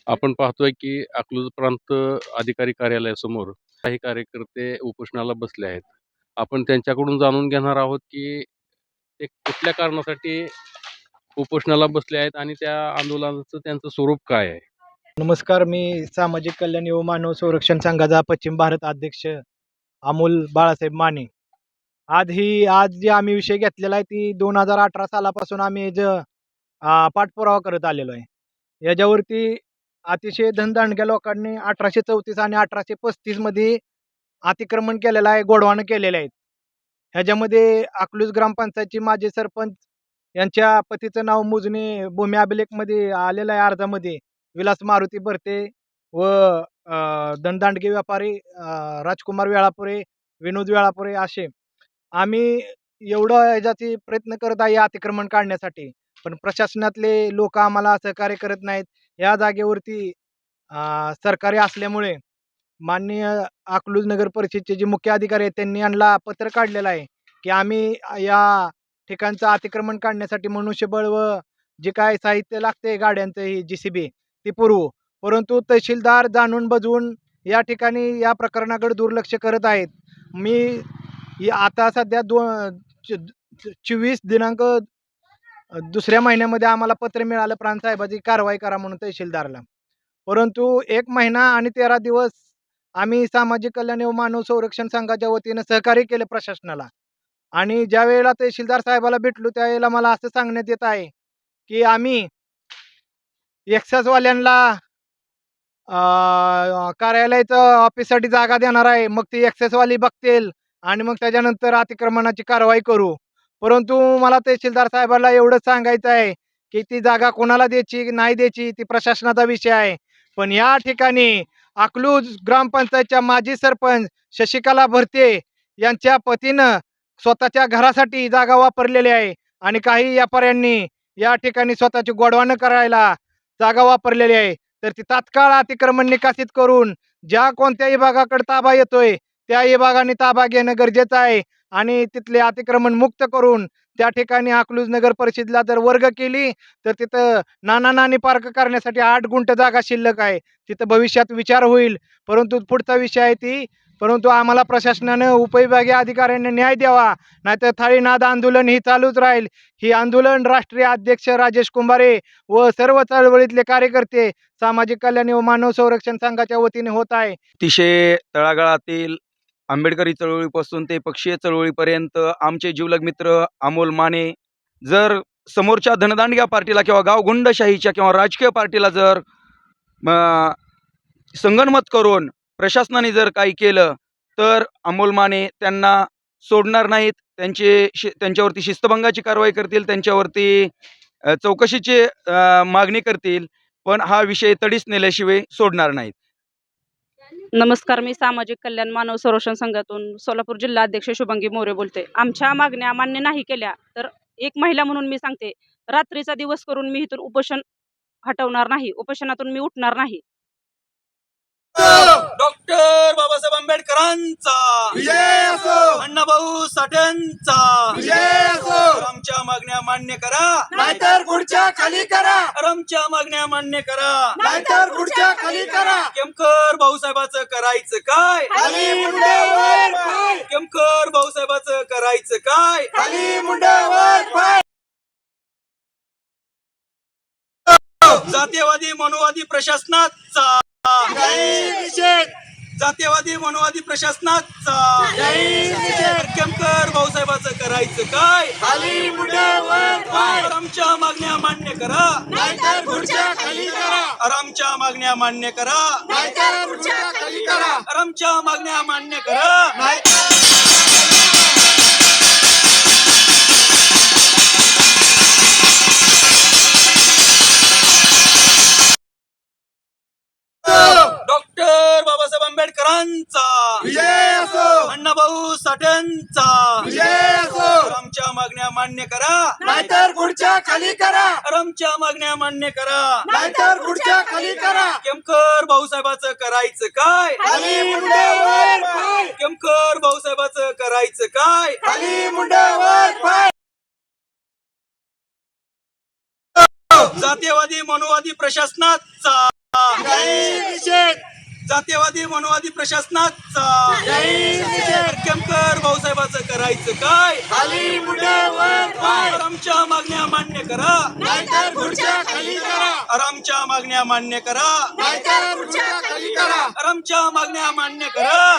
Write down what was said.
आपण पाहतोय की अकलूज प्रांत अधिकारी कार्यालयासमोर काही कार्यकर्ते उपोषणाला बसले आहेत. आपण त्यांच्याकडून जाणून घेणार आहोत की ते कुठल्या कारणासाठी उपोषणाला बसले आहेत आणि त्या आंदोलनाचं त्यांचं स्वरूप काय आहे? नमस्कार. मी सामाजिक कल्याण व मानव संरक्षण संघाचा पश्चिम भारत अध्यक्ष अमोल बाळासाहेब माने. आज जे आम्ही विषय घेतलेला आहे ती 2018 सालापासून आम्ही पाठपुरावा करत आलेलो आहे. याच्यावरती अतिशय धनदांडग्या लोकांनी 1834 आणि 1835 मध्ये अतिक्रमण केलेलं आहे, गोडवाणं केलेले आहेत. ह्याच्यामध्ये अकलूज ग्रामपंचायतचे माजी सरपंच यांच्या पतीचं नाव मोजणी भूमी अभिलेखमध्ये आलेलं आहे अर्जामध्ये. विलास मारुती भरते व धनदांडगे व्यापारी राजकुमार वेळापुरे, विनोद वेळापुरे असे. आम्ही एवढं ह्याच्याची प्रयत्न करत आहे अतिक्रमण काढण्यासाठी, पण प्रशासनातले लोक आम्हाला सहकार्य करत नाहीत. या जागेवरती सरकारी असल्यामुळे माननीय अकलूज नगर परिषदचे जे मुख्य अधिकारी आहेत त्यांनी यांना पत्र काढलेलं आहे की आम्ही या ठिकाणचं अतिक्रमण काढण्यासाठी मनुष्यबळ व जे काय साहित्य लागते गाड्यांचं ही JCB ती पुरवू. परंतु तहसीलदार जाणून बुजवून या ठिकाणी या प्रकरणाकडे दुर्लक्ष करत आहेत. आता सध्या 24 दिनांक दुसऱ्या महिन्यामध्ये आम्हाला पत्र मिळालं प्रांतसाहेबाची कारवाई करा म्हणून तहसीलदारला. परंतु 1 महिना आणि 13 दिवस आम्ही सामाजिक कल्याण व मानव संरक्षण संघाच्या वतीनं सहकार्य केलं प्रशासनाला. आणि ज्या वेळेला तहसीलदार साहेबाला भेटलो त्यावेळेला मला असं सांगण्यात येत आहे की आम्ही एक्साइजवाल्यांना कार्यालयाचं ऑफिससाठी जागा देणार आहे. मग ती एक्साइजवाली बघतील आणि मग त्याच्यानंतर अतिक्रमणाची कारवाई करू. परंतु मला तहसीलदार साहेबाला एवढंच सांगायचं आहे की ती जागा कोणाला द्यायची नाही द्यायची ती प्रशासनाचा विषय आहे. पण या ठिकाणी अकलूज ग्रामपंचायतच्या माजी सरपंच शशिकला भरते यांच्या पतीनं स्वतःच्या घरासाठी जागा वापरलेली आहे आणि काही व्यापाऱ्यांनी या ठिकाणी स्वतःची गोडवाणं करायला जागा वापरलेली आहे. तर ती तात्काळ अतिक्रमण निकासित करून ज्या कोणत्या विभागाकडे ताबा येतोय त्या विभागाने ताबा घेणं गरजेचं आहे आणि तिथले अतिक्रमण मुक्त करून त्या ठिकाणी अकलूज नगर परिषदेला जर वर्ग केली तर तिथं नाना पार्क करण्यासाठी 8 गुंठ जागा शिल्लक आहे. तिथं भविष्यात विचार होईल. परंतु पुढचा विषय आहे ती परंतु आम्हाला प्रशासनानं उपविभागीय अधिकाऱ्यांनी न्याय द्यावा, नाहीतर थाळीनाद आंदोलन ही चालूच राहील. ही आंदोलन राष्ट्रीय अध्यक्ष राजेश कुंभारे व सर्व चळवळीतले कार्यकर्ते सामाजिक कल्याण व मानव संरक्षण संघाच्या वतीने होत आहे. अतिशय तळागाळातील आंबेडकरी चळवळीपासून ते पक्षीय चळवळीपर्यंत आमचे जिवलग मित्र अमोल माने जर समोरच्या धनदांडग्या पार्टीला किंवा गावगुंडशाहीच्या किंवा राजकीय पार्टीला जर संगनमत करून प्रशासनाने जर काही केलं तर अमोल माने त्यांना सोडणार नाहीत. त्यांच्यावरती शिस्तभंगाची कारवाई करतील, त्यांच्यावरती चौकशीची मागणी करतील, पण हा विषय तडीस नेल्याशिवाय सोडणार नाहीत. नमस्कार. मी सामाजिक कल्याण मानव संरक्षण संघातून सोलापूर जिल्हा अध्यक्ष शुभांगी मोरे बोलते. आमच्या मागण्या मान्य नाही केल्या तर एक महिला म्हणून मी सांगते, रात्रीचा दिवस करून मी इथून उपोषण हटवणार नाही, उपोषणातून मी उठणार नाही. डॉक्टर बाबासाहेब आंबेडकरांचा विजय असो, अण्णाभाऊ साठ्यांचा विजय असो. आमच्या मागण्या मान्य करा नाहीतर खुर्च्या खाली करा. आमच्या मागण्या मान्य करा नाहीतर खुर्च्या खाली करा. केमकर भाऊसाहेबाचं करायचं काय? खाली मुंड्यावर पाय. केमकर भाऊसाहेबाचं करायचं काय? खाली मुंड्यावर पाय. जातीयवादी मनोवादी प्रशासनाचा जातीयवादी मनोवादी प्रशासनाचा केमकर भाऊसाहेबाचं करायचं काय? खाली मुंड्यावर पाय. आमच्या मागण्या मान्य करा नाहीतर खुर्च्या खाली करा. आमच्या मागण्या मान्य करा नाहीतर खुर्च्या खाली करा. आमच्या मागण्या मान्य करा. डॉक्टर बाबासाहेब आंबेडकरांचा विजय असो, अण्णाभाऊ साठ्यांचा विजय असो. आमच्या मागण्या मान्य करा नाहीतर खुर्च्या खाली करा. आमच्या मागण्या मान्य करा. नाहीतर खुर्च्या खाली करा. केमकर भाऊसाहेबाचं करायचं काय? खाली मुंड्यावर पाय. केमकर भाऊसाहेबाचं करायचं काय? खाली मुंड्यावर पाय. जातीयवादी मनोवादी प्रशासनाचा जातीयवादी मनोवादी प्रशासनाचा केमकर भाऊसाहेबाचं करायचं काय? अरे आमच्या मागण्या मान्य करा, अरे आमच्या मागण्या मान्य करा, अरे आमच्या मागण्या मान्य करा.